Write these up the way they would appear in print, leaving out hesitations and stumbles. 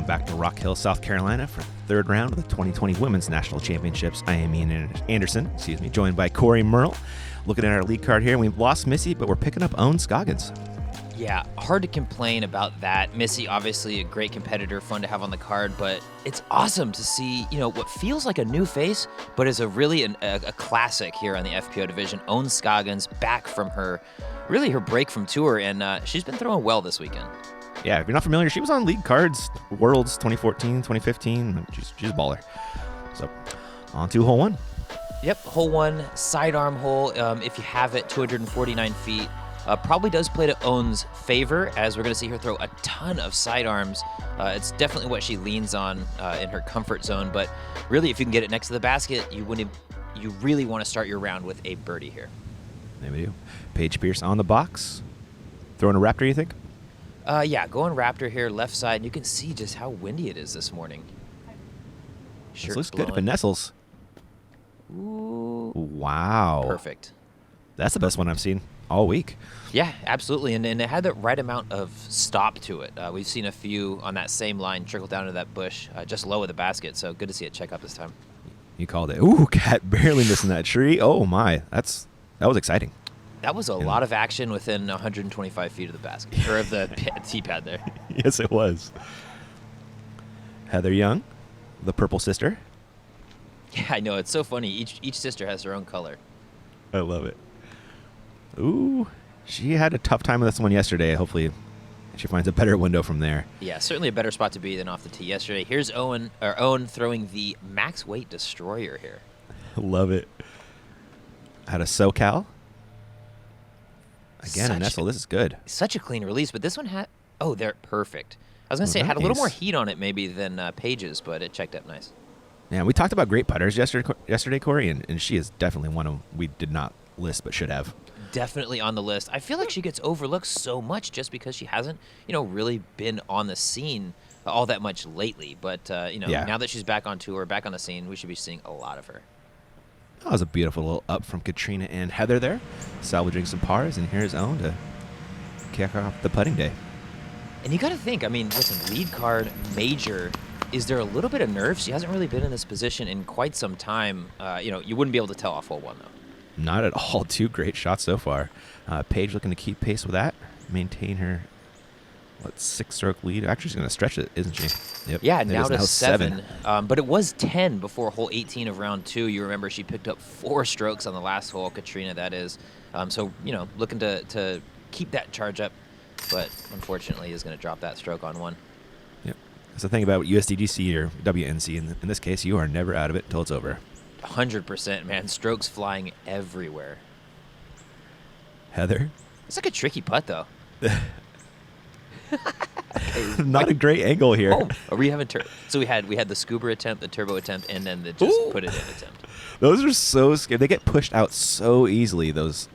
Back to Rock Hill, South Carolina for the third round of the 2020 Women's National Championships. I am Ian Anderson, joined by Corey Merle. Looking at our lead card here, we've lost Missy, but we're picking up Owen Scoggins. Yeah, hard to complain about that. Missy, obviously a great competitor, fun to have on the card, but it's awesome to see, what feels like a new face, but is a classic here on the FPO division. Owen Scoggins back from her break from tour, and she's been throwing well this weekend. Yeah, if you're not familiar, she was on lead cards, Worlds 2014, 2015. She's a baller. So, on to hole one. Yep, hole one, sidearm hole. If you have it, 249 feet. Probably does play to Owen's favor, as we're going to see her throw a ton of sidearms. It's definitely what she leans on in her comfort zone. But really, if you can get it next to the basket, you really want to start your round with a birdie here. There we do. Paige Pierce on the box. Throwing a Raptor, you think? Yeah, going Raptor here, left side. And you can see just how windy it is this morning. This looks good if it nestles. Ooh. Wow. Perfect. That's the best one I've seen all week. Yeah, absolutely. And it had the right amount of stop to it. We've seen a few on that same line trickle down to that bush just low of the basket. So good to see it check up this time. You called it. Ooh, Cat barely missing that tree. Oh, my. That was exciting. That was a lot of action within 125 feet of the basket, or of the tee pad there. Yes, it was. Heather Young, the purple sister. Yeah, I know. It's so funny. Each sister has her own color. I love it. Ooh, she had a tough time with this one yesterday. Hopefully she finds a better window from there. Yeah, certainly a better spot to be than off the tee yesterday. Here's Owen throwing the max weight destroyer here. Love it. Had a SoCal. Again, a nestle. This is good. Such a clean release, but this one had... Oh, they're perfect. I was going to say it had a little more heat on it maybe than Paige's, but it checked up nice. Yeah, we talked about great putters yesterday, Corey, and she is definitely one of we did not list but should have. Definitely on the list. I feel like she gets overlooked so much just because she hasn't, really been on the scene all that much lately. But, now that she's back on tour, back on the scene, we should be seeing a lot of her. That was a beautiful little up from Katrina and Heather there, salvaging some pars, and here's Owen to kick off the putting day. And you got to think, listen, lead card, major, is there a little bit of nerves? She hasn't really been in this position in quite some time. You wouldn't be able to tell off hole one, though. Not at all. Two great shots so far. Paige looking to keep pace with that, maintain her 6-stroke lead. Actually, she's going to stretch it, isn't she? Yep. Yeah, now to 7. But it was 10 before hole 18 of round 2. You remember she picked up 4 strokes on the last hole, Katrina, that is. So, looking to keep that charge up, but unfortunately is going to drop that stroke on one. Yep. That's the thing about USDGC or WNC. In this case, you are never out of it until it's over. 100%, man. Strokes flying everywhere. Heather? It's like a tricky putt, though. Not a great angle here. Oh, are we having so we had the scuba attempt, the turbo attempt, and then the just put it in attempt. Those are so scary. They get pushed out so easily. Those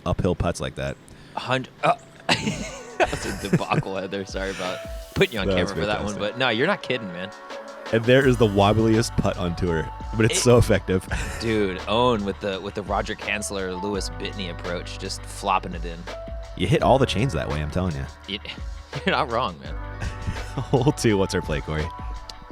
uphill putts like that. That was a debacle, Heather. Sorry about putting you on camera for that one, but no, you're not kidding, man. And there is the wobbliest putt on tour, but it's so effective. Dude, Owen with the Roger Kanzler, Lewis Bitney approach, just flopping it in. You hit all the chains that way, I'm telling you. You're not wrong, man. Hole 2, what's her play, Corey?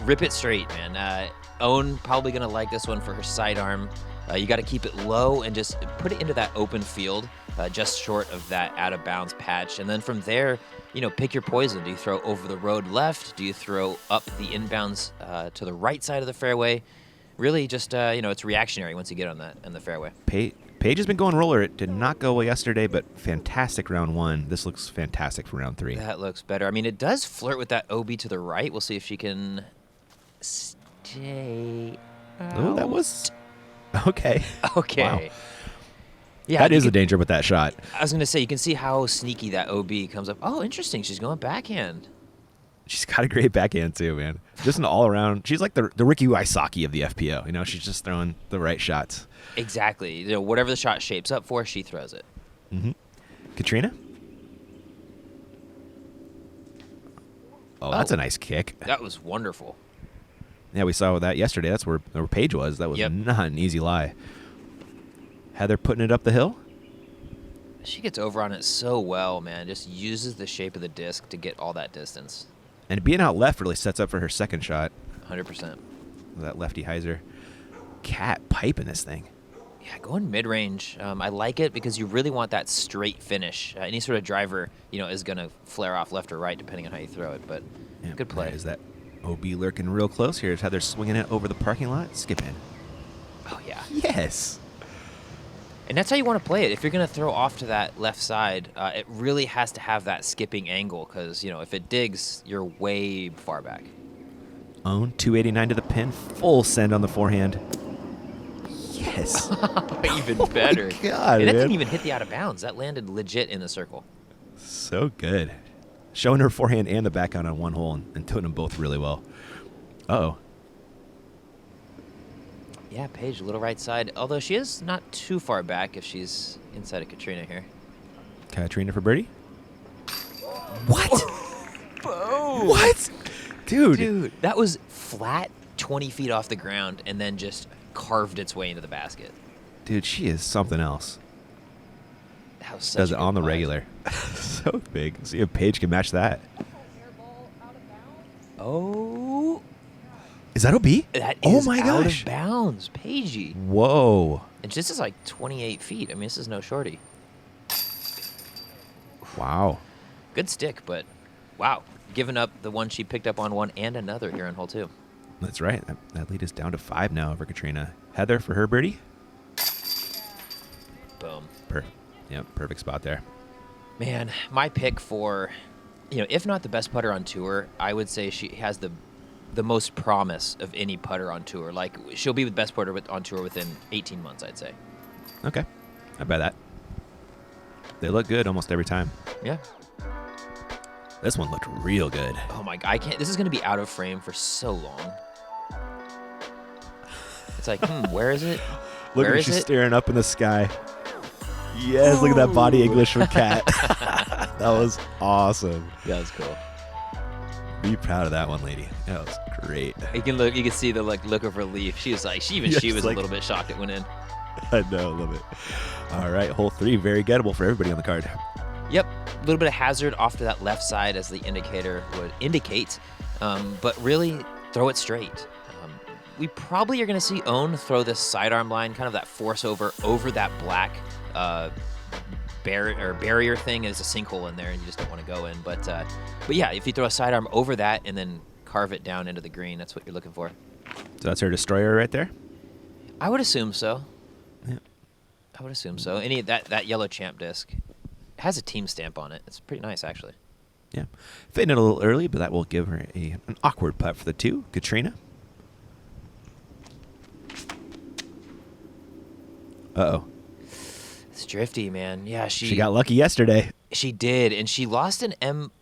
Rip it straight, man. Owen probably going to like this one for her sidearm. You got to keep it low and just put it into that open field, just short of that out-of-bounds patch. And then from there, pick your poison. Do you throw over the road left? Do you throw up the inbounds to the right side of the fairway? Really just, it's reactionary once you get on the fairway. Paige has been going roller. It did not go well yesterday, but fantastic round 1. This looks fantastic for round 3. That looks better. It does flirt with that OB to the right. We'll see if she can stay out. Oh, that was... Okay. Wow. Yeah, that is a danger with that shot. I was going to say, you can see how sneaky that OB comes up. Oh, interesting. She's going backhand. She's got a great backhand too, man. Just an all-around. She's like the Ricky Wysocki of the FPO. You know, she's just throwing the right shots. Exactly. You know, whatever the shot shapes up for, she throws it. Mm-hmm. Katrina? Oh, that's a nice kick. That was wonderful. Yeah, we saw that yesterday. That's where Paige was. That was not an easy lie. Heather putting it up the hill. She gets over on it so well, man. Just uses the shape of the disc to get all that distance. And being out left really sets up for her second shot. 100%. That lefty hyzer. Cat piping this thing. Yeah, going mid-range. I like it because you really want that straight finish. Any sort of driver, you know, is going to flare off left or right depending on how you throw it. But good play. Is that OB lurking real close? Here's Heather swinging it over the parking lot. Skip in. Oh, yeah. Yes. And that's how you want to play it. If you're going to throw off to that left side, it really has to have that skipping angle because, you know, if it digs, you're way far back. Own 289 to the pin. Full send on the forehand. Yes. Even better. Oh my God, and that man. didn't even hit the out of bounds. That landed legit in the circle. So good. Showing her forehand and the backhand on one hole and doing them both really well. Uh-oh. Yeah, Paige, a little right side. Although she is not too far back if she's inside of Katrina here. Katrina for birdie? What? Boom! What? Dude, that was flat 20 feet off the ground and then just carved its way into the basket. Dude, she is something else. That was such Does a it good on the putt. regular. So big. See if Paige can match that. Oh. Is that OB? That Oh is my out gosh. of bounds, Paigey. Whoa. And this is like 28 feet. I mean, this is no shorty. Wow. Good stick, but wow. Giving up the one she picked up on one and another here on hole 2. That's right. That lead is down to 5 now over Katrina. Heather for her birdie? Boom. Perfect spot there. Man, my pick for, you know, if not the best putter on tour, I would say she has the most promise of any putter on tour. Like, she'll be the best putter on tour within 18 months, I'd say. Okay. I buy that. They look good almost every time. Yeah. This one looked real good. Oh my God, I can't. This is going to be out of frame for so long. It's like, where is it? Look Where at her, is she's it? staring up in the sky. Yes, look at that body English from Kat. That was awesome. That was cool. Be proud of that one, lady. That was great. You can see the look of relief. She was like, she was Yes, a like- little bit shocked it went in. I know, love it. All right, hole 3, very gettable for everybody on the card. Yep, a little bit of hazard off to that left side as the indicator would indicate, but really throw it straight. We probably are going to see Own throw this sidearm line, kind of that force over that black barrier thing. There's a sinkhole in there, and you just don't want to go in. But yeah, if you throw a sidearm over that and then carve it down into the green, that's what you're looking for. So that's her destroyer right there? I would assume so. Yeah. I would assume so. Any that yellow champ disc has a team stamp on it. It's pretty nice, actually. Yeah. Fitting it a little early, but that will give her an awkward putt for the 2. Katrina. Uh-oh. It's drifty, man. Yeah, She got lucky yesterday. She did, and she lost an M.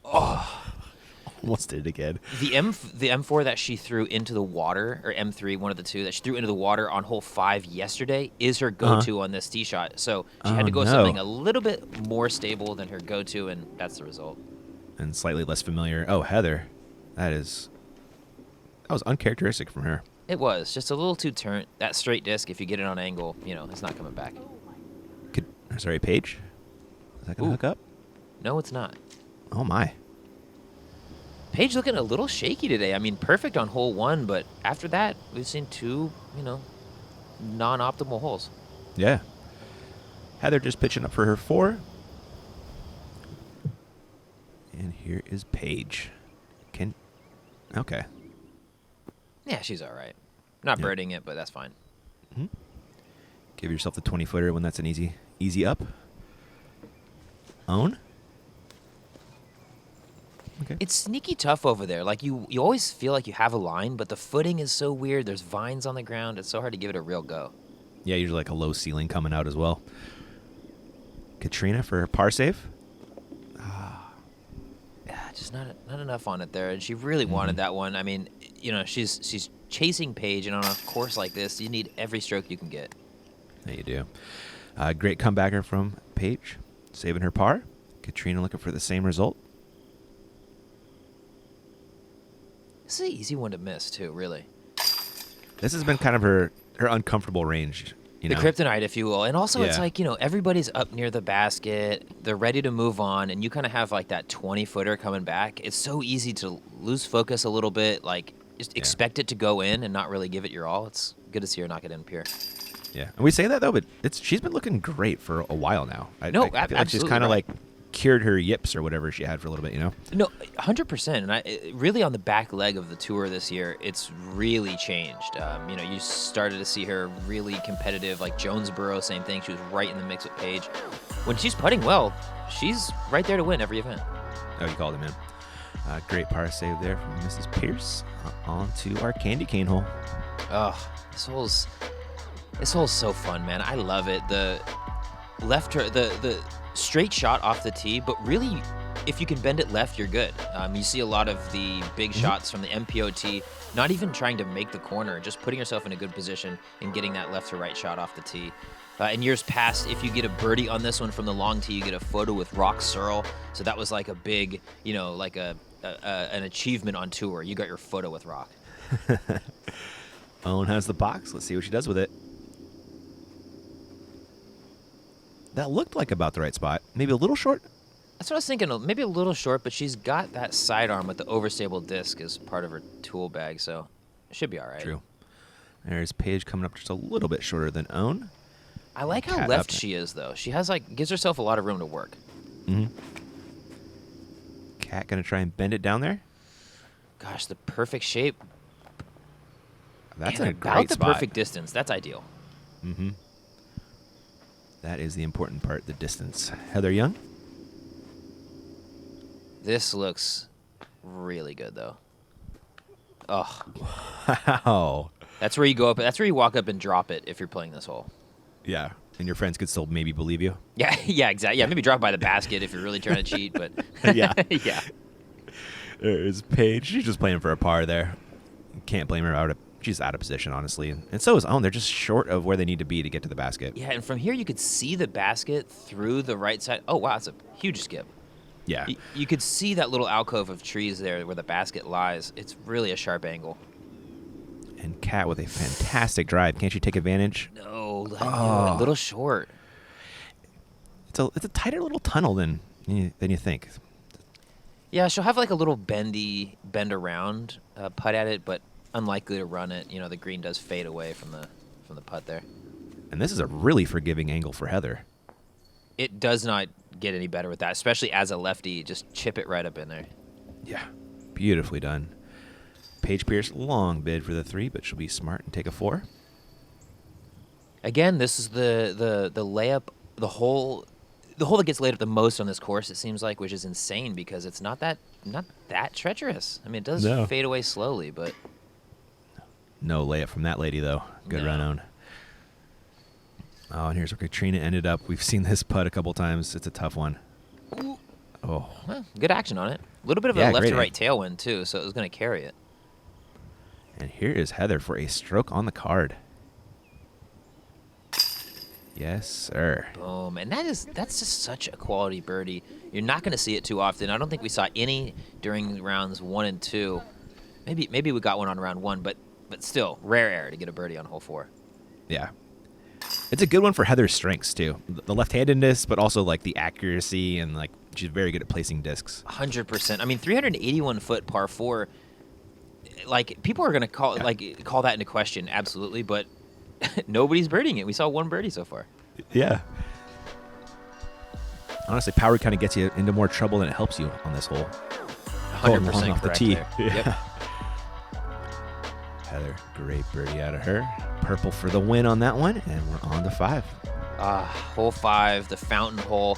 Almost did it again. The M4 that she threw into the water, or M3, one of the two that she threw into the water on hole 5 yesterday, is her go-to on this tee shot. So she had to go with something a little bit more stable than her go-to, and that's the result. And slightly less familiar. Oh, Heather. That was uncharacteristic from her. It was just a little too turnt. That straight disc, if you get it on angle, it's not coming back. Sorry, Paige. Is that going to hook up? No, it's not. Oh, my. Paige looking a little shaky today. I mean, perfect on hole 1, but after that, we've seen 2, non-optimal holes. Yeah. Heather just pitching up for her 4. And here is Paige. Okay. Yeah, she's all right. Not birding it, but that's fine. Mm-hmm. Give yourself the 20-footer when that's an easy up. Own. Okay. It's sneaky tough over there. Like, you always feel like you have a line, but the footing is so weird. There's vines on the ground. It's so hard to give it a real go. Yeah, usually like a low ceiling coming out as well. Katrina for her par save. just not enough on it there. And she really wanted that one. I mean, she's chasing Paige, and on a course like this, you need every stroke you can get. There you do. Great comebacker from Paige, saving her par. Katrina looking for the same result. This is an easy one to miss, too, really. This has been kind of her uncomfortable range. The kryptonite, if you will. And also, it's like, everybody's up near the basket. They're ready to move on, and you kind of have, like, that 20-footer coming back. It's so easy to lose focus a little bit, like, just expect it to go in and not really give it your all. It's good to see her knock it in up here. Yeah. And we say that, though, but she's been looking great for a while now. I feel like she's kind of, like, cured her yips or whatever she had for a little bit, No, 100%. And really on the back leg of the tour this year, it's really changed. You started to see her really competitive, like Jonesboro, same thing. She was right in the mix with Paige. When she's putting well, she's right there to win every event. Oh, you called him in. Great par save there from Mrs. Pierce. On to our candy cane hole. Oh, this hole's so fun, man. I love it. The left turn, the straight shot off the tee, but really, if you can bend it left, you're good. You see a lot of the big shots from the MPOT, not even trying to make the corner, just putting yourself in a good position and getting that left to right shot off the tee. In years past, if you get a birdie on this one from the long tee, you get a photo with Rock Searle. So that was like a big, like an achievement on tour. You got your photo with Rock. Owen has the box. Let's see what she does with it. That looked like about the right spot. Maybe a little short? That's what I was thinking. Maybe a little short, but she's got that sidearm with the overstable disc as part of her tool bag, so it should be all right. True. There's Paige coming up just a little bit shorter than Owen. I like how left she is, though. She has gives herself a lot of room to work. Mm-hmm. Kat gonna try and bend it down there. Gosh, the perfect shape. That's a great about the spot. perfect distance. That's ideal. Mm-hmm. That is the important part, the distance. Heather Young. This looks really good, though. Oh. Wow. That's where you go up. That's where you walk up and drop it if you're playing this hole. Yeah. And your friends could still maybe believe you. Yeah, exactly. Yeah, maybe drop by the basket if you're really trying to cheat, but yeah. Yeah. There's Paige. She's just playing for a par there. Can't blame her. She's out of position, honestly. And so is Owen. They're just short of where they need to be to get to the basket. Yeah, and from here you could see the basket through the right side. Oh, wow, it's a huge skip. Yeah. You could see that little alcove of trees there where the basket lies. It's really a sharp angle. And Kat with a fantastic drive. Can't you take advantage? No, a little short. It's a tighter little tunnel than you think. Yeah, she'll have a little bend around putt at it, but unlikely to run it. The green does fade away from the putt there. And this is a really forgiving angle for Heather. It does not get any better with that, especially as a lefty. Just chip it right up in there. Yeah, beautifully done. Paige Pierce, long bid for the 3, but she'll be smart and take a 4. Again, this is the layup, the hole that gets laid up the most on this course, it seems like, which is insane because it's not that treacherous. I mean, it does fade away slowly, but no layup from that lady though. Good run on. Oh, and here's where Katrina ended up. We've seen this putt a couple times. It's a tough one. Oh, well, good action on it. A little bit of a left to right tailwind too, so it was going to carry it. And here is Heather for a stroke on the card. Yes, sir. Boom. And that's just such a quality birdie. You're not going to see it too often. I don't think we saw any during rounds 1 and 2. Maybe we got one on round 1, but still, rare air to get a birdie on hole 4. Yeah. It's a good one for Heather's strengths, too. The left-handedness, but also, the accuracy, and, she's very good at placing discs. 100%. I mean, 381-foot par 4, people are going to call that into question, absolutely, but nobody's birdieing it. We saw one birdie so far. Yeah. Honestly, power kind of gets you into more trouble than it helps you on this hole. 100% off the tee. There. Yep. Heather, great birdie out of her. Purple for the win on that one, and we're on to 5. Hole 5, the fountain hole.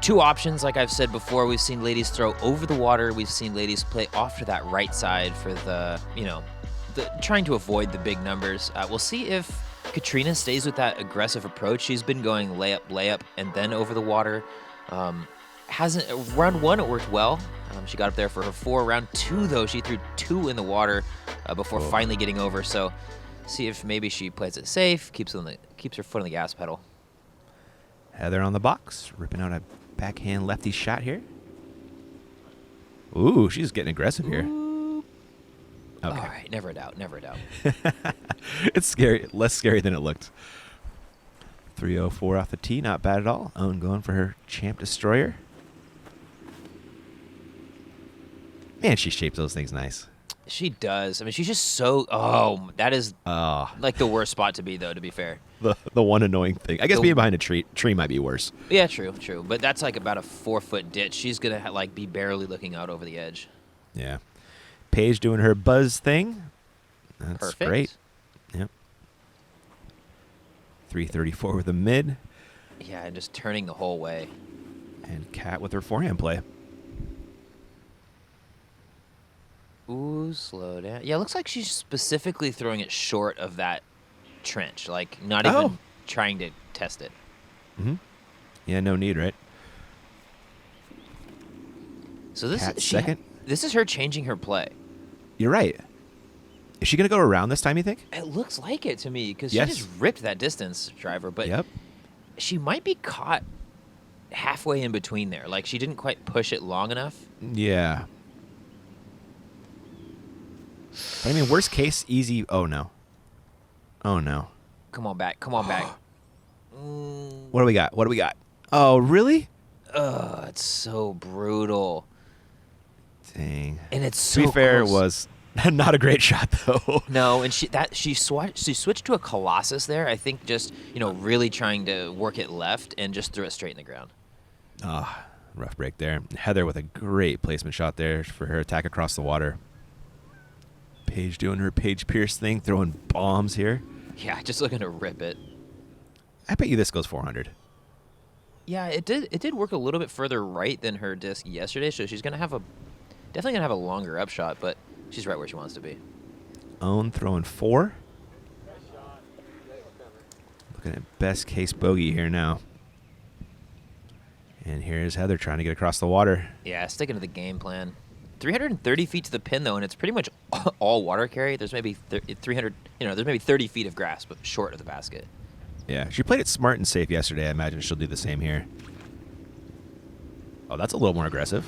2 options, like I've said before. We've seen ladies throw over the water. We've seen ladies play off to that right side for the trying to avoid the big numbers. We'll see if Katrina stays with that aggressive approach. She's been going layup, and then over the water. Round 1, it worked well. She got up there for her 4. Round 2, though, she threw 2 in the water before finally getting over. So see if maybe she plays it safe, keeps her foot on the gas pedal. Heather on the box, ripping out a backhand lefty shot here. Ooh, she's getting aggressive here. Okay. All right, never a doubt. It's scary, less scary than it looked. 304 off the tee, not bad at all. Owen going for her champ destroyer. Man, she shaped those things nice. She does. I mean, she's just so. Oh, that is like the worst spot to be, though. To be fair, the one annoying thing. I guess being behind a tree might be worse. Yeah, true. But that's like about a 4-foot ditch. She's gonna like be barely looking out over the edge. Yeah. Paige doing her buzz thing. That's Perfect. Great. Yep. 334 with a mid. Yeah, and just turning the whole way. And Kat with her forehand play. Ooh, slow down. Yeah, it looks like she's specifically throwing it short of that trench, like not even trying to test it. Mm-hmm. Yeah, no need, right? So this Kat is second. This is her changing her play. You're right. Is she going to go around this time, you think? It looks like it to me because Yes. she just ripped that distance driver, but she might be caught halfway in between there. Like she didn't quite push it long enough. Yeah. But I mean, worst case, easy. Oh, no. Oh, no. Come on back. What do we got? Oh, really? Ugh, it's so brutal. Dang. And it's so to be fair, close. it was not a great shot, though. No, and she switched to a Colossus there. I think just really trying to work it left and just threw it straight in the ground. Rough break there. Heather with a great placement shot there for her attack across the water. Paige doing her Paige Pierce thing, throwing bombs here. Yeah, just looking to rip it. I bet you this goes 400. Yeah, it did work a little bit further right than her disc yesterday, so she's definitely gonna have a longer upshot, but she's right where she wants to be. Owen throwing 4. Looking at best case bogey here now. And here's Heather trying to get across the water. Yeah, sticking to the game plan. 330 feet to the pin, though, and it's pretty much all water carry. There's maybe 300, there's maybe 30 feet of grass, but short of the basket. Yeah, she played it smart and safe yesterday. I imagine she'll do the same here. Oh, that's a little more aggressive.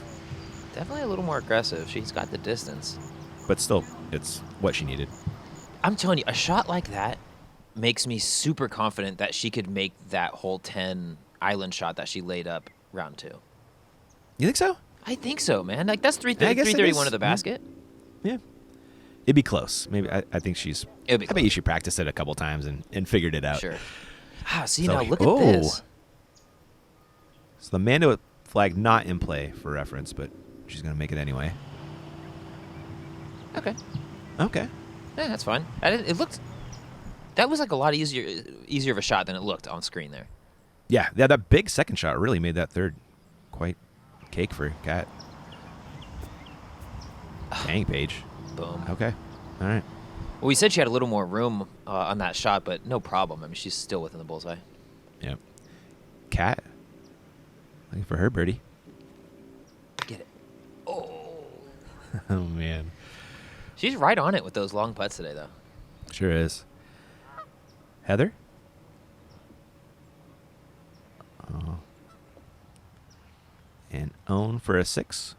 Definitely a little more aggressive. She's got the distance. But still, it's what she needed. I'm telling you, a shot like that makes me super confident that she could make that hole 10 island shot that she laid up round 2. You think so? I think so, man. Like, that's I guess it 331 is. of the basket. Yeah. It'd be close. Maybe I think she's. It'd be I bet you she practiced it a couple times and figured it out. Sure. See, So- now look at this. So the Mando flag not in play for reference, but she's going to make it anyway. Okay. Okay. Yeah, that's fine. That was like a lot easier of a shot than it looked on screen there. Yeah, that big second shot really made that third quite cake for Kat. Dang, Paige. Boom. Okay. All right. Well, we said she had a little more room on that shot, but no problem. I mean, she's still within the bullseye. Yep. Kat. Looking for her birdie. Get it. Oh. Oh, man. She's right on it with those long putts today, though. Sure is. Heather? And Own for a 6.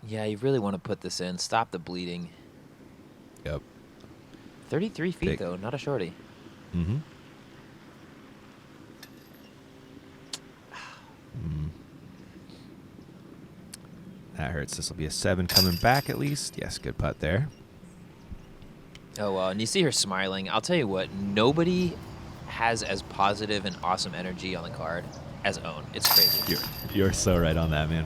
Yeah, you really want to put this in. Stop the bleeding. Yep. 33 feet, Big. though. Not a shorty. Mm-hmm. That hurts. This will be a 7 coming back at least. Yes, good putt there. Oh, well, and you see her smiling. I'll tell you what, nobody has as positive and awesome energy on the card as Own. It's crazy. You're so right on that, man.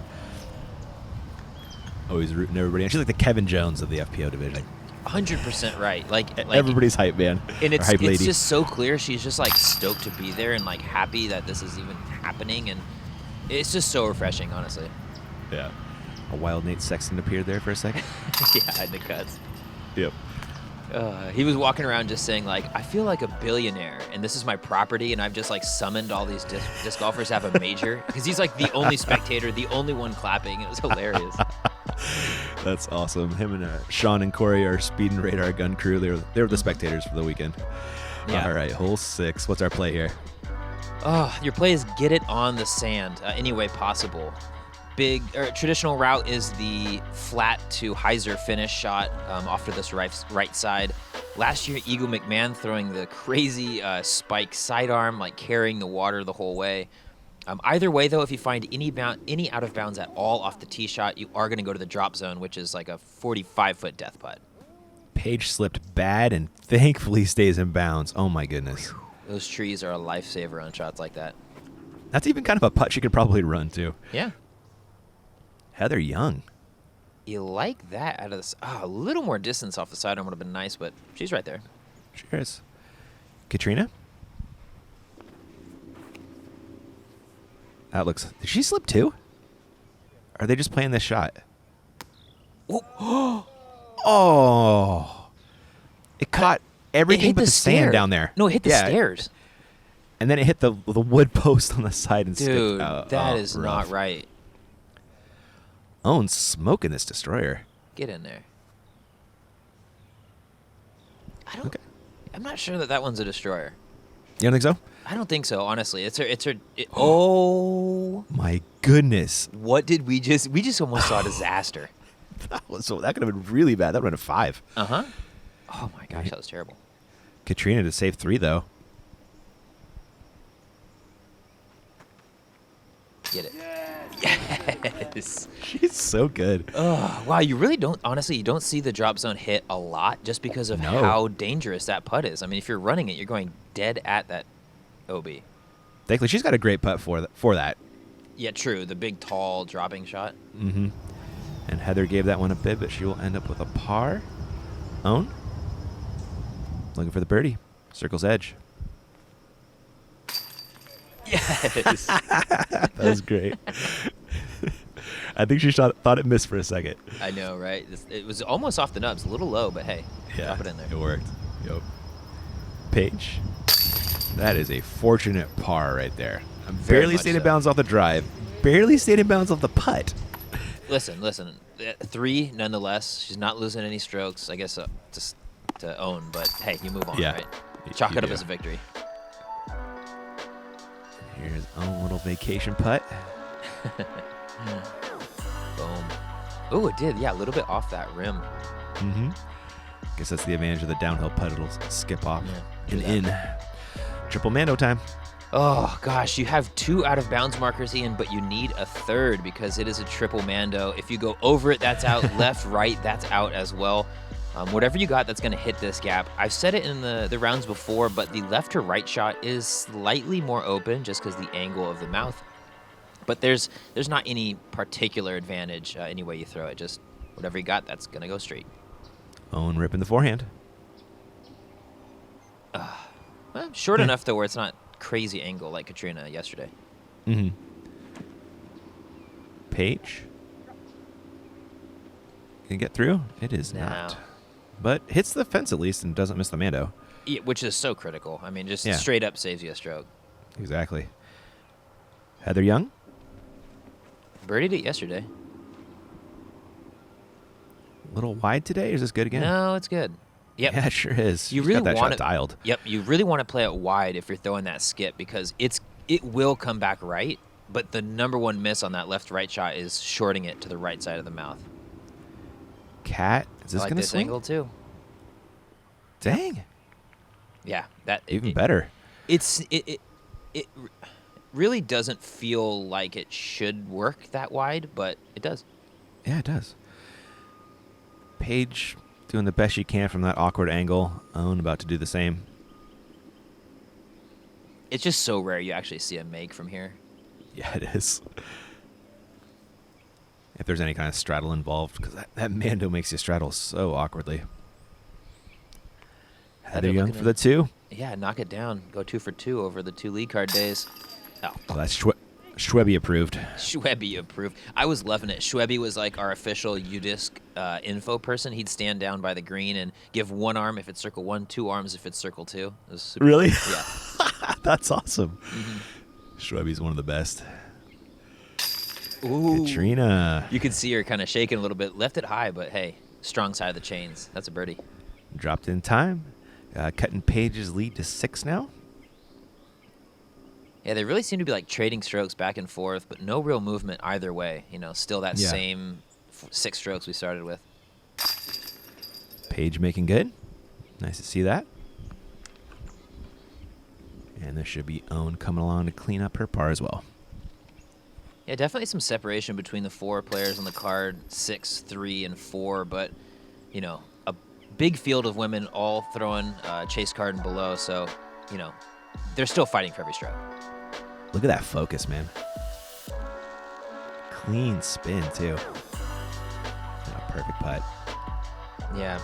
Always rooting everybody. She's like the Kevin Jones of the FPO division. 100% right. Like Everybody's hype, man. And Or hype it's lady. just so clear. She's just like stoked to be there and like happy that this is even happening. And it's just so refreshing, honestly. Yeah. A wild Nate Sexton appeared there for a second. Yeah, in the cuts. Yep. He was walking around just saying, like, I feel like a billionaire, and this is my property, and I've just, like, summoned all these disc golfers to have a major. Because he's, like, the only spectator, the only one clapping. It was hilarious. That's awesome. Him and Sean and Corey are speed and radar gun crew. They were the spectators for the weekend. Yeah. All right, hole 6. What's our play here? Your play is get it on the sand any way possible. Traditional route is the flat to hyzer finish shot off to this right side. Last year, Eagle McMahon throwing the crazy spike sidearm, like carrying the water the whole way. Either way, though, if you find any out of bounds at all off the tee shot, you are going to go to the drop zone, which is like a 45-foot death putt. Paige slipped bad and thankfully stays in bounds. Oh, my goodness. Those trees are a lifesaver on shots like that. That's even kind of a putt she could probably run, too. Yeah. Heather Young. You like that out of this? A little more distance off the sidearm would have been nice, but she's right there. Cheers. Katrina? That looks... Did she slip too? Are they just playing this shot? Oh! It caught everything but the sand down there. No, it hit the stairs. And then it hit the wood post on the side and Dude, skipped out. that is not right. Owen's smoking this destroyer. Get in there. I'm not sure that one's a destroyer. You don't think so? I don't think so, honestly. Oh my goodness. What did we just almost saw a disaster. That could have been really bad. That would have been a 5. Uh-huh. Oh my gosh, that was terrible. Katrina to save 3 though. Get it. Yes. She's so good. Oh, wow, you really don't, honestly, you don't see the drop zone hit a lot just because of how dangerous that putt is. I mean, if you're running it, you're going dead at that OB. Thankfully, she's got a great putt for that. Yeah, true. The big, tall dropping shot. Mm-hmm. And Heather gave that one a bid, but she will end up with a par. Owen? Looking for the birdie. Circle's edge. Yes. That was great. I think she thought it missed for a second. I know, right? It was almost off the nubs. A little low, but hey, drop it in there. It worked. Yep. Paige. That is a fortunate par right there. I'm barely stayed in bounds off the drive. Barely stayed in bounds off the putt. Listen. 3 nonetheless. She's not losing any strokes. I guess just to own, but hey, you move on, right? Chalk it up as a victory. Here's own little vacation putt. Boom. Oh, it did. Yeah, a little bit off that rim. Mm-hmm. Guess that's the advantage of the downhill putt. It'll skip off and in. Triple Mando time. Oh, gosh. You have 2 out of bounds markers, Ian, but you need a third because it is a triple Mando. If you go over it, that's out. Left, right, that's out as well. Whatever you got that's going to hit this gap. I've said it in the rounds before, but the left to right shot is slightly more open just because the angle of the mouth. But there's not any particular advantage any way you throw it. Just whatever you got, that's going to go straight. Owen ripping the forehand. Well, short enough, though, where it's not crazy angle like Katrina yesterday. Mm-hmm. Paige. Can you get through? It is not. But hits the fence at least and doesn't miss the Mando. Yeah, which is so critical. I mean, just straight up saves you a stroke. Exactly. Heather Young. Birdied it yesterday. A little wide today, or is this good again? No, it's good. Yep. Yeah, it sure is. You really got that want shot dialed. Yep, you really want to play it wide if you're throwing that skip because it will come back right, but the number one miss on that left-right shot is shorting it to the right side of the mouth. Cat, is this going to swing? Angle too. Dang. Yeah, even better. It really doesn't feel like it should work that wide, but it does. Yeah, it does. Paige doing the best she can from that awkward angle. Owen about to do the same. It's just so rare you actually see a make from here. Yeah, it is. If there's any kind of straddle involved, because that Mando makes you straddle so awkwardly. Heather Young for the 2. Yeah, knock it down. Go 2 for 2 over the 2 lead card days. Oh, well, that's Schwebby approved. Schwebby approved. I was loving it. Schwebby was like our official UDisc info person. He'd stand down by the green and give one arm if it's circle 1, 2 arms if it's circle 2. It was super Really? cool. Yeah. That's awesome. Schwebby's one of the best. Ooh. Katrina. You could see her kind of shaking a little bit. Left it high, but hey, strong side of the chains. That's a birdie. Dropped in time. Cutting Page's lead to 6 now. Yeah, they really seem to be like trading strokes back and forth, but no real movement either way. You know, still that same 6 strokes we started with. Page making good. Nice to see that. And there should be Own coming along to clean up her par as well. Yeah, definitely some separation between the 4 players on the card, 6, 3, and 4, but, you know, a big field of women all throwing chase card and below, so, you know, they're still fighting for every stroke. Look at that focus, man. Clean spin, too. A perfect putt. Yeah.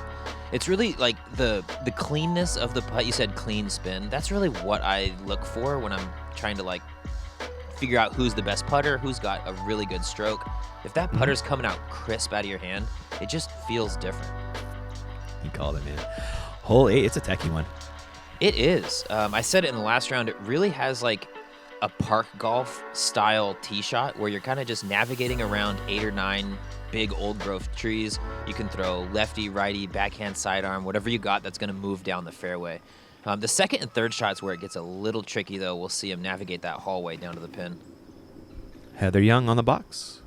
It's really like the cleanness of the putt. You said clean spin. That's really what I look for when I'm trying to like figure out who's the best putter, who's got a really good stroke. If that putter's coming out crisp out of your hand, it just feels different. You called it, man. Hole 8, it's a techie one. It is. I said it in the last round. It really has like a park golf style tee shot where you're kind of just navigating around 8 or 9 big old growth trees. You can throw lefty, righty, backhand, sidearm, whatever you got that's going to move down the fairway. The second and third shots where it gets a little tricky, though. We'll see him navigate that hallway down to the pin. Heather Young on the box.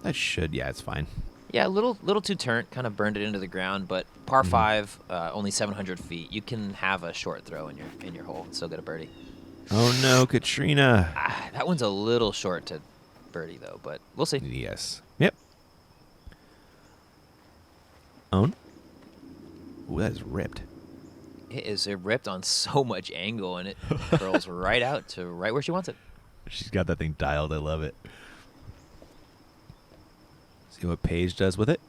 That should, yeah, it's fine. Yeah, a little too turnt, kind of burned it into the ground, but par 5, only 700 feet. You can have a short throw in your hole and still get a birdie. Oh no, Katrina. That one's a little short to birdie, though, but we'll see. Yes. Yep. Own. Ooh, that is ripped. It is ripped on so much angle, and it curls right out to right where she wants it. She's got that thing dialed. I love it. See what Paige does with it.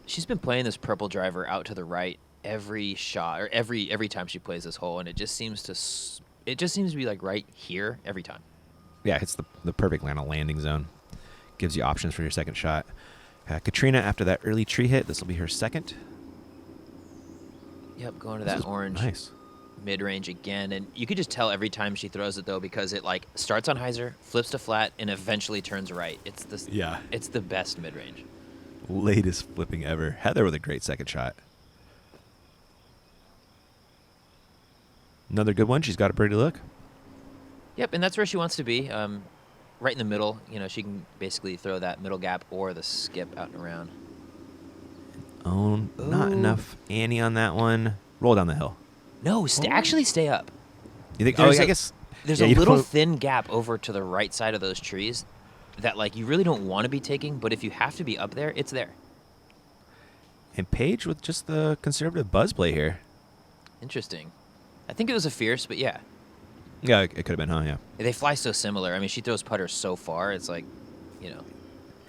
She's been playing this purple driver out to the right every shot, or every time she plays this hole, and it just seems to be like right here every time. Yeah, it's the perfect landing zone. Gives you options for your second shot. Katrina, after that early tree hit, this will be her second. Yep, going to that orange nice mid-range again, and you could just tell every time she throws it though because it like starts on hyzer, flips to flat, and eventually turns right. It's the best mid-range. Latest flipping ever. Heather with a great second shot. Another good one. She's got a birdie look. Yep, and that's where she wants to be. Right in the middle. You know, she can basically throw that middle gap or the skip out and around. Oh, not enough Annie on that one. Roll down the hill. No, actually stay up. You think? There's I guess there's a little thin gap over to the right side of those trees that like you really don't want to be taking, but if you have to be up there, it's there. And Paige with just the conservative buzz play here. Interesting. I think it was a fierce, but yeah. Yeah, it could have been, huh? Yeah. They fly so similar. I mean, she throws putters so far, it's like, you know,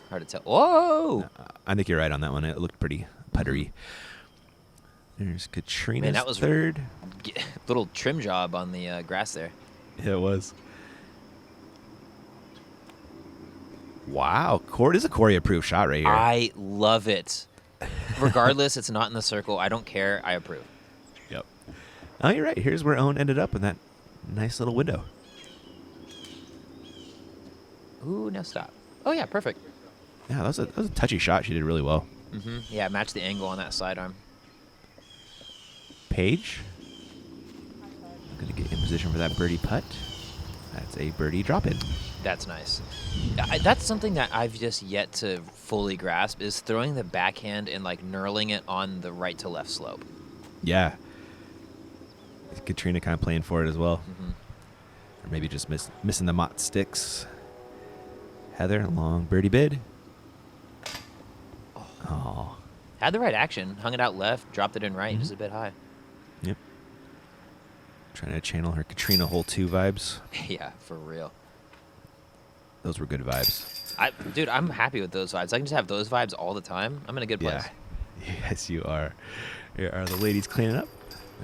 hard to tell. Whoa! I think you're right on that one. It looked pretty puttery. There's Katrina's Man, that was third. Little trim job on the grass there. Yeah, it was. Wow. This is a Corey-approved shot right here. I love it. Regardless, it's not in the circle. I don't care. I approve. Yep. Oh, you're right. Here's where Owen ended up in that nice little window. Ooh, now stop. Oh, yeah, perfect. Yeah, that was a touchy shot. She did really well. Mm-hmm. Yeah, match the angle on that sidearm. Paige. I'm going to get in position for that birdie putt. That's a birdie drop in. That's nice. That's something that I've just yet to fully grasp is throwing the backhand and like knurling it on the right to left slope. Yeah. Katrina kind of playing for it as well. Mm-hmm. Or maybe just missing the mott sticks. Heather, long birdie bid. Oh. Had the right action. Hung it out left, dropped it in right, just a bit high. Yep. Trying to channel her Katrina hole 2 vibes. Yeah, for real. Those were good vibes. Dude, I'm happy with those vibes. I can just have those vibes all the time. I'm in a good place. Yeah. Yes, you are. Here are the ladies cleaning up.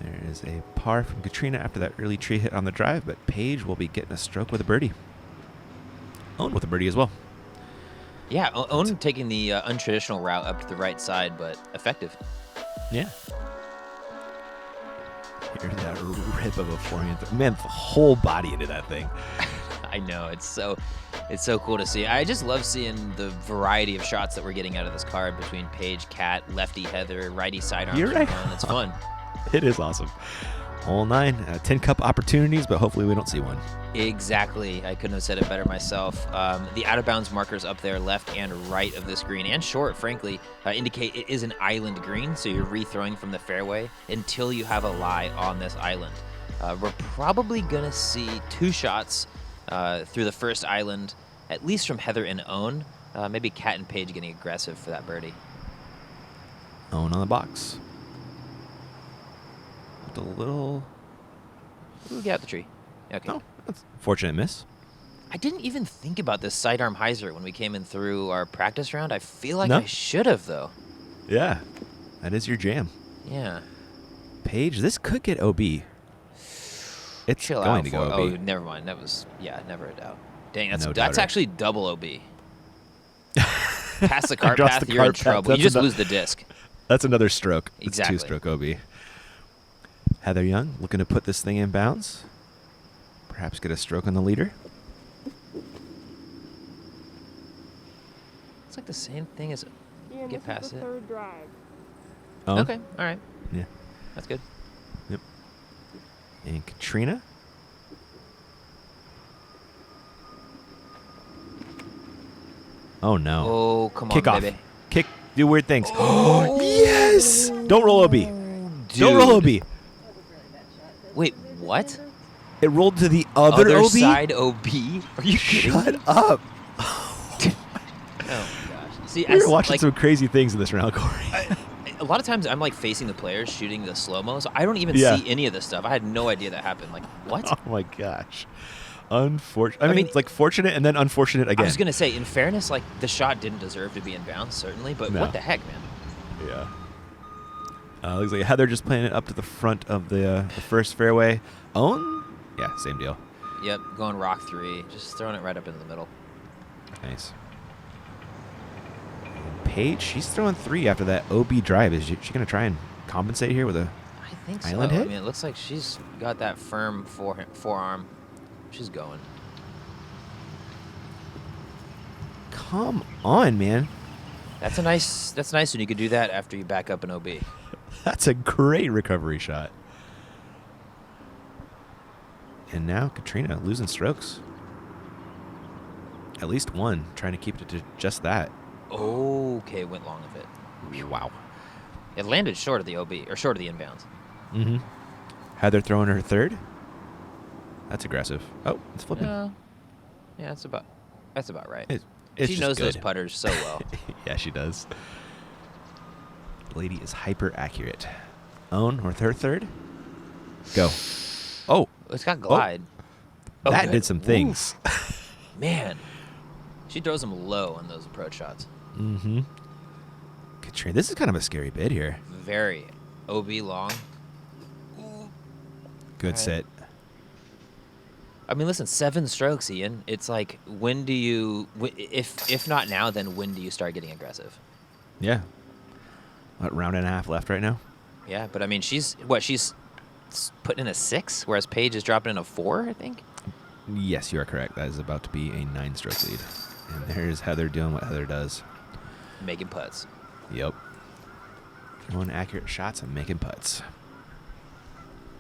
There is a par from Katrina after that early tree hit on the drive, but Paige will be getting a stroke with a birdie. Owen with a birdie as well. Yeah, Owen taking the untraditional route up to the right side, but effective. Yeah. Here's that rip of a forehand. Man, the whole body into that thing. I know, it's so cool to see. I just love seeing the variety of shots that we're getting out of this card between Paige, Kat, lefty Heather, righty sidearm. You're right. It's fun. It is awesome. Hole 9, 10 cup opportunities, but hopefully we don't see one. Exactly. I couldn't have said it better myself. The out-of-bounds markers up there, left and right of this green, and short, frankly, indicate it is an island green, so you're rethrowing from the fairway until you have a lie on this island. We're probably going to see 2 shots through the first island, at least from Heather and Owen. Maybe Kat and Paige getting aggressive for that birdie. Owen on the box. With a little... Ooh, get out the tree. Okay. Oh, that's a fortunate miss. I didn't even think about this sidearm hyzer when we came in through our practice round. I feel like No. I should have, though. Yeah, that is your jam. Yeah. Paige, this could get OB. It's Chill going out to go for- OB. Oh, never mind. That was, never a doubt. Dang, No that's doubter. actually double OB. Pass the cart Across path, the you're in cart path, trouble. You that's just enough. lose the disc. That's another stroke. Exactly. It's 2-stroke OB. Heather Young looking to put this thing in bounds. Perhaps get a stroke on the leader. It's like the same thing as Yeah, get this past is the it. third drive. Oh, Okay, all right. Yeah. That's good. Yep. And Katrina. Oh, no. Oh, come Kick on, off. baby. Kick. Do weird things. Oh. Yes! Don't roll OB. Don't roll OB. Wait, what? It rolled to the other OB? side OB? Are you kidding Shut me? up. Oh, my gosh. See, We were watching some crazy things in this round, Corey. a lot of times I'm like facing the players shooting the slow-mo, so I don't even Yeah. see any of this stuff. I had no idea that happened. Like, what? Oh, my gosh. Unfortunate. I mean, mean, it's like fortunate and then unfortunate again. I was going to say, in fairness, like, the shot didn't deserve to be in bounds, certainly, but No. what the heck, man? Yeah. Looks like Heather just playing it up to the front of the first fairway. Owen? Yeah, same deal. Yep, going rock 3, just throwing it right up into the middle. Nice. Paige, she's throwing 3 after that OB drive. Is she going to try and compensate here with a... I think so. Island I hit? mean, it looks like she's got that firm forearm. She's going. Come on, man. That's nice when you could do that after you back up an OB. That's a great recovery shot. And now Katrina losing strokes. At least one, trying to keep it to just that. Okay, went long of it. Wow. It landed short of the OB, or short of the inbounds. Mm-hmm. Heather throwing her 3rd. That's aggressive. Oh, it's flipping. Yeah, that's about right. It's She just knows good. those putters so well. Yeah, she does. The lady is hyper accurate. Own or her 3rd? Go. Oh, It's got glide. Oh, that good. did some things. Man, she throws them low on those approach shots. Mm-hmm. Katrina, this is kind of a scary bid here. Very. OB long. Good Right. sit. I mean, listen, 7 strokes, Ian. It's like, when do you, if not now, then when do you start getting aggressive? Yeah. What, round and a half left right now? Yeah, but I mean, she's putting in a 6, whereas Paige is dropping in a 4, I think. Yes, you are correct. That is about to be a 9-stroke lead. And there's Heather doing what Heather does. Making putts. Yep. Throwing accurate shots and making putts.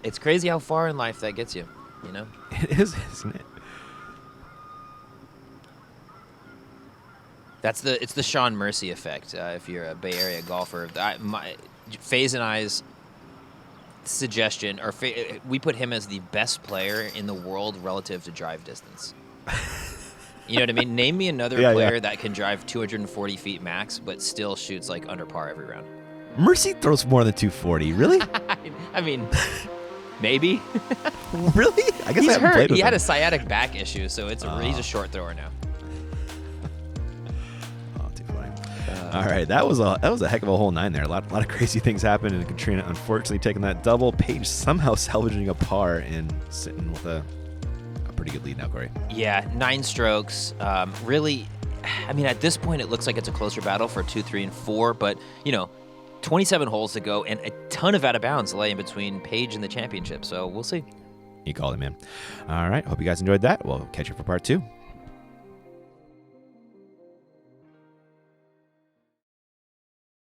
It's crazy how far in life that gets you, you know? It is, isn't it? It's the Sean Mercy effect. If you're a Bay Area golfer, FaZe and I's suggestion, or we put him as the best player in the world relative to drive distance. You know what I mean? Name me another player that can drive 240 feet max, but still shoots like under par every round. Mercy throws more than 240. Really? I mean, maybe. Really? I guess He's I haven't hurt. played with He had him. a sciatic back issue, so he's a short thrower now. Oh, too funny. All right, that was a heck of a whole 9 there. A lot of crazy things happened, and Katrina unfortunately taking that double. Paige somehow salvaging a par and sitting with a pretty good lead now, Corey. Yeah, 9 strokes. Really, I mean, at this point, it looks like it's a closer battle for 2, 3, and 4. But 27 holes to go, and a ton of out of bounds lay in between Paige and the championship. So we'll see. You called it, man. All right, hope you guys enjoyed that. We'll catch you for part 2.